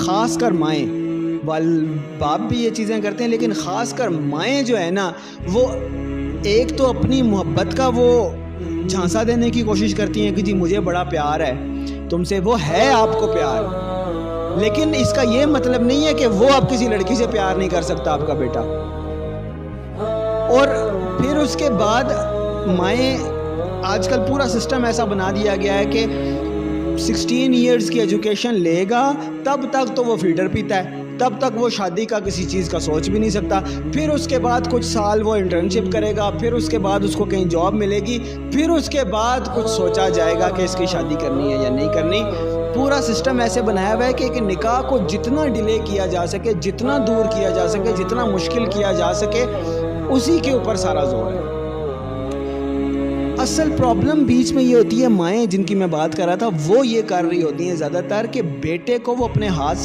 خاص کر مائیں، باپ بھی یہ چیزیں کرتے ہیں، لیکن خاص کر مائیں جو ہے نا، وہ ایک تو اپنی محبت کا وہ جھانسا دینے کی کوشش کرتی ہیں کہ جی مجھے بڑا پیار ہے تم سے، وہ ہے آپ کو پیار، لیکن اس کا یہ مطلب نہیں ہے کہ وہ آپ کسی لڑکی سے پیار نہیں کر سکتا آپ کا بیٹا۔ اور پھر اس کے بعد مائیں، آج کل پورا سسٹم ایسا بنا دیا گیا ہے کہ 16 ایئرز کی ایجوکیشن لے گا تب تک تو وہ فیڈر پیتا ہے، تب تک وہ شادی کا کسی چیز کا سوچ بھی نہیں سکتا، پھر اس کے بعد کچھ سال وہ انٹرنشپ کرے گا، پھر اس کے بعد اس کو کہیں جاب ملے گی، پھر اس کے بعد کچھ سوچا جائے گا کہ اس کی شادی کرنی ہے یا نہیں کرنی۔ پورا سسٹم ایسے بنایا ہوا ہے کہ نکاح کو جتنا ڈیلے کیا جا سکے، جتنا دور کیا جا سکے، جتنا مشکل کیا جا سکے، اسی کے اوپر سارا زور ہے۔ اصل پرابلم بیچ میں یہ ہوتی ہے، مائیں جن کی میں بات کر رہا تھا وہ یہ کر رہی ہوتی ہیں زیادہ تر کہ بیٹے کو وہ اپنے ہاتھ